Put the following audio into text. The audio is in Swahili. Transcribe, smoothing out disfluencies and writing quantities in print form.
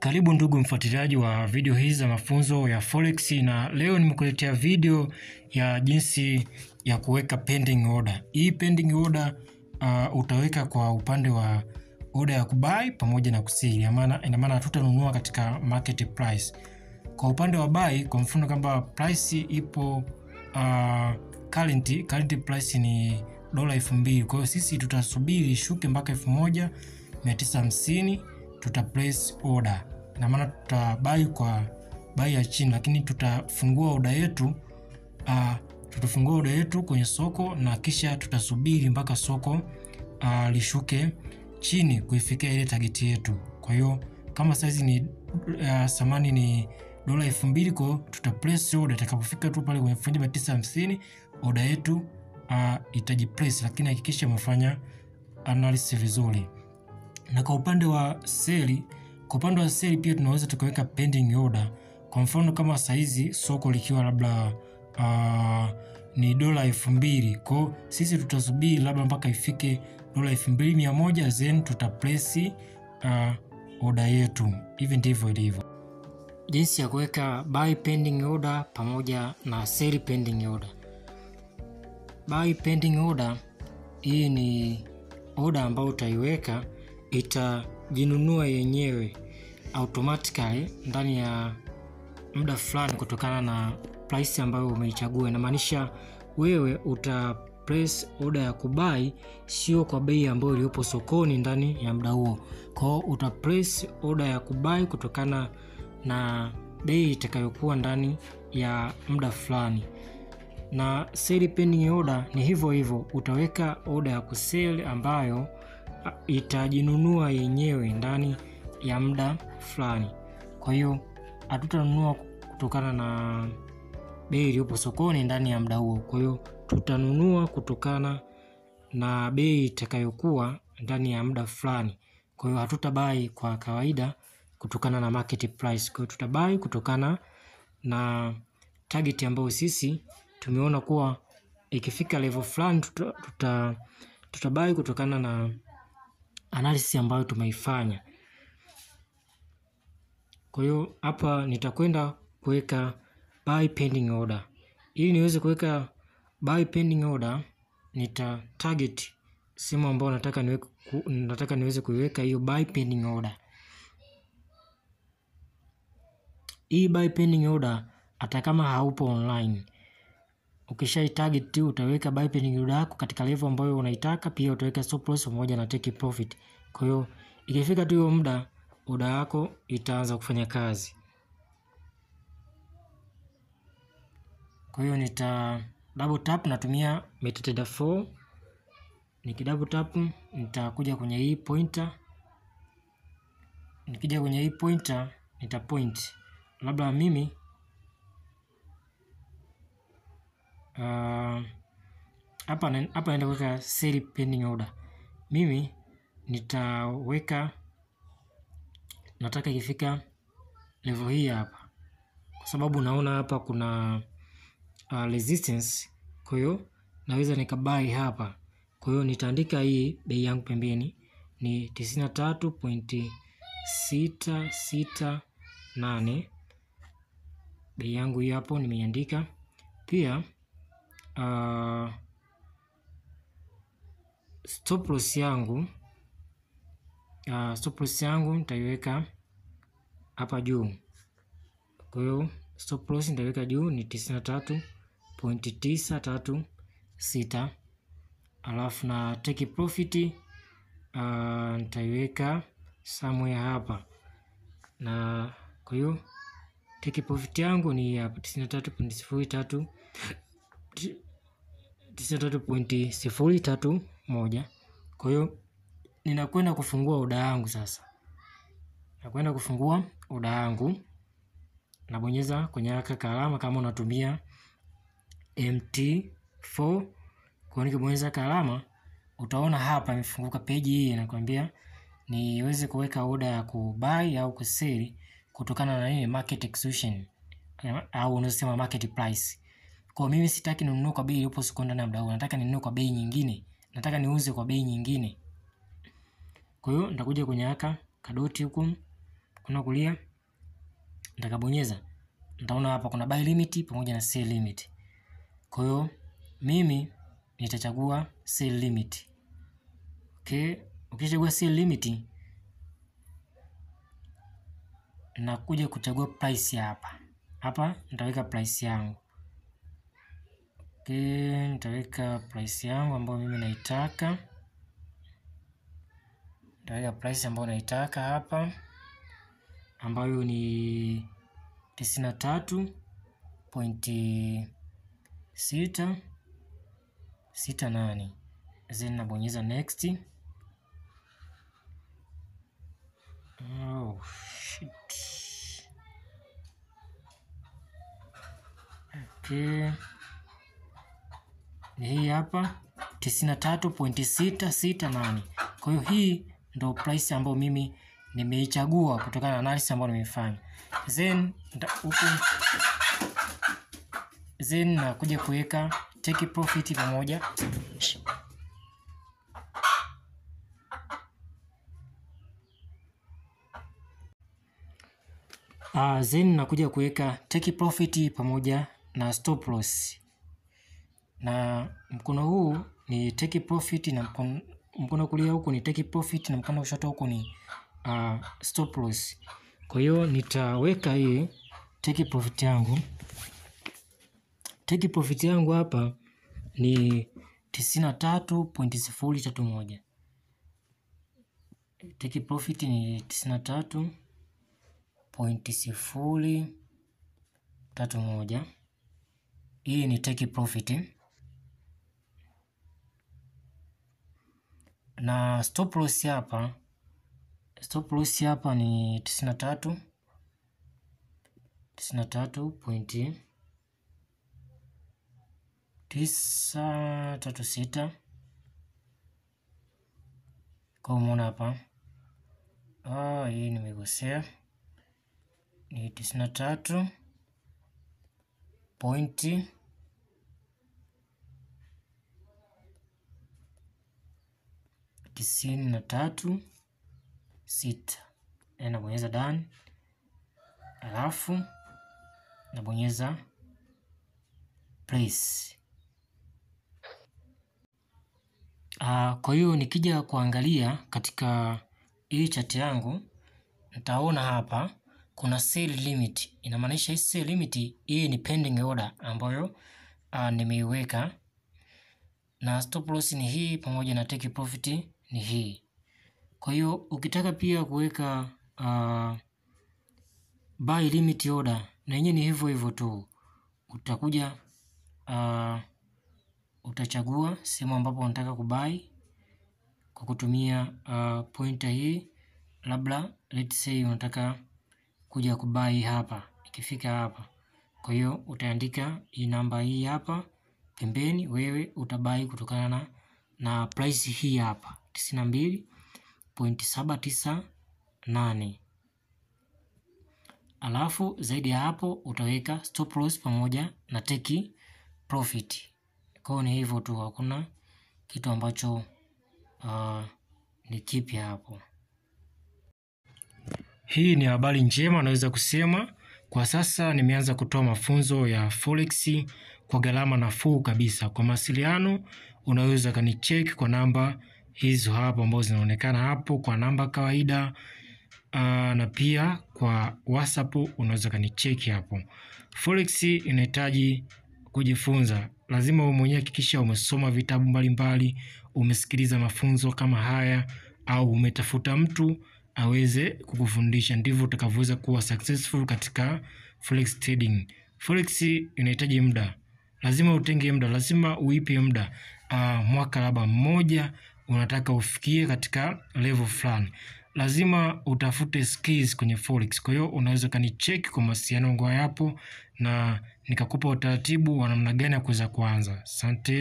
Karibu ndugu mfuatiliaji wa video hizi za mafunzo ya Forex, na leo nimekuletea video ya jinsi ya kuweka pending order. Hii pending order utaweka kwa upande wa order ya kubuy pamoja na kusell. Ina maana tutanunua katika market price. Kwa upande wa buy, kwa mfano kama price ipo current price ni $2,000. Kwa hiyo sisi tutasubiri shuke mpaka 1950, tuta place order. Ina maana tutabuy kwa buy ya chini, lakini tutafungua order yetu kwenye soko, na kisha tutasubiri mpaka soko lishuke chini kuifikia ile target yetu. Kwa hiyo kama size ni thamani ni $2,000, kwa tuta place order. Itakapofika tu pale kwenye 1950 order yetu itajiplace, lakini hakikisha umefanya analysis vizuri. Na kwa upande wa sell, pia tunaweza tukaweka pending order. Kwa mfano kama saizi soko likiwa labda ni $2,000, kwa sisi tutasubiri labda mpaka ifike $2,100, then tuta place order yetu. Hivi ndivyo ilivyo jinsi ya kuweka buy pending order pamoja na sell pending order. Buy pending order, hii ni order ambayo utaiweka itajinunua yenyewe automatically ndani ya muda fulani kutokana na price ambayo umeichagua. Inamaanisha wewe uta place order ya kubai sio kwa bei ambayo iliyopo sokoni ndani ya muda huo. Kwa hiyo uta place order ya kubai kutokana na bei itakayokuwa ndani ya muda fulani. Na sell pending order ni hivyo, utaweka order ya kusell ambayo itajinunua yenyewe ndani ya muda fulani. Kwa hiyo hatutanunua kutokana na bei iliyopo sokoni ndani ya muda huo. Kwa hiyo tutanunua kutokana na bei itakayokuwa ndani ya muda fulani. Kwa hiyo hatutabai kwa kawaida kutokana na market price. Kwa hiyo tutabai kutokana na target ambayo sisi tumeona kuwa ikifika level fulani tutabai kutokana na analysis ambayo tumeifanya. Kwa hiyo hapa nitakwenda kuweka buy pending order. Ili niweze kuweka buy pending order, nita target sehemu ambayo nataka niweze kuiweka hiyo buy pending order. Hii buy pending order hata kama haupo online, ukisha target tu utaweka buy pending order yako katika level ambayo unaitaka. Pia utaweka stop loss pamoja na take profit. Kwa hiyo ikifika tu hiyo muda, order yako itaanza kufanya kazi. Kwa hiyo nita double tap, natumia MetaTrader 4. Nikidouble tap nitakuja kwenye hii pointer. Nikija kwenye hii pointer nita point. Labda mimi hapa naenda kuweka sell pending order. Mimi nitaweka, nataka ikifika level hii hapa, kwa sababu naona hapa kuna resistance. Kwa hiyo naweza nikabai hapa. Kwa hiyo nitaandika hii bei yangu pembeni ni 93.668. Bei yangu hii hapo nimeiandika. Pia stop loss yangu nitaiweka hapa juu. Kwa hiyo stop loss nitaiweka juu ni 93.936. Alafu na take profit nitaiweka somewhere hapa. Na kwa hiyo take profit yangu ni hapa 93.031. Kwa hiyo ninakwenda kufungua order yangu sasa. Nabonyeza kwenye haka alama kama unatumia MT4. Kwa nikibonyeza alama, utaona hapa imefunguka page hii inakwambia niweze kuweka order ya kubuy au kusell kutokana na nini, market execution au unasema market price. Kwa mimi sitaki ninunue kwa bei iliyopo sokoni ndani ya muda huu, nataka ninunue kwa bei nyingine, nataka niuze kwa bei nyingine. Kwa hiyo nitakuja kwenye haka kadoti huku kuna kulia, nitakabonyeza, nitaona hapa kuna buy limit pamoja na sell limit. Kwa hiyo mimi nitachagua sell limit. Okay, ukichagua sell limit na kuja kuchagua price hapa. Hapa nitaweka price yangu. Okay, nitaweka price yangu ambayo mimi naitaka. Nitaweka price ambayo naitaka hapa, ambayo ni 93.668. Then nabonyeza next. Oh shit. Okay. Hii hapa 93.668. Kwa hiyo hii ndo price ambayo mimi nimeichagua kutokana na analysis ambayo nimefanya. Then nakuja kuweka take profit pamoja. Then nakuja kuweka take profit pamoja na stop loss. Na mkono huu ni take profit na mkono kulia huku ni take profit na mkono kushoto huku ni stop loss. Kwa hiyo nitaweka hii take profit yangu. Take profit yangu hapa ni 93.031. Take profit ni 93.031. Hii ni take profit. Na stop loss hapa ni 93.936. Kwa umeona hapa, hii nimekosea, ni 93.936. Nabonyeza done, alafu nabonyeza place. Kwa hiyo nikija kuangalia katika hii chart yangu, nitaona hapa kuna sell limit. Inamaanisha hii sell limit hii ni pending order ambayo nimeiweka, na stop loss ni hii pamoja na take profit ni hii. Kwa hiyo ukitaka pia kuweka buy limit order na yenyewe ni hivyo hivyo tu. Utakuja utachagua sehemu ambapo unataka kubai kwa kutumia pointer hii. Labda let's say unataka kuja kubai hapa, ikifika hapa. Kwa hiyo utaandika hii namba hii hapa pembeni, wewe utabai kutokana na price hii hapa 92.798. Alafu zaidi ya hapo utaweka stop loss pamoja na take profit. Kwa hiyo ni hivyo tu, hakuna kitu ambacho ni kipya hapo. Hii ni habari njema, naweza kusema kwa sasa nimeanza kutoa mafunzo ya Forex kwa gharama nafuu kabisa. Kwa mawasiliano unaweza kanicheck kwa namba hizo hapo ambazo zinaonekana hapo kwa namba kawaida, na pia kwa WhatsApp unaweza kanicheck hapo. Forex inahitaji kujifunza. Lazima wewe mwenyewe hakikisha umesoma vitabu mbalimbali, umesikiliza mafunzo kama haya, au umetafuta mtu aweze kukufundisha. Ndivyo utakavyoweza kuwa successful katika Forex trading. Forex inahitaji muda. Lazima utenge muda, lazima uipe muda. Mwaka labda mmoja unataka ufikie katika level fulani, lazima utafute skills kwenye Forex. Kwa hiyo unaweza kanicheck kwa mawasiliano yangu hapo na nikakupa utaratibu wa namna gani ya kuweza kuanza. Asante.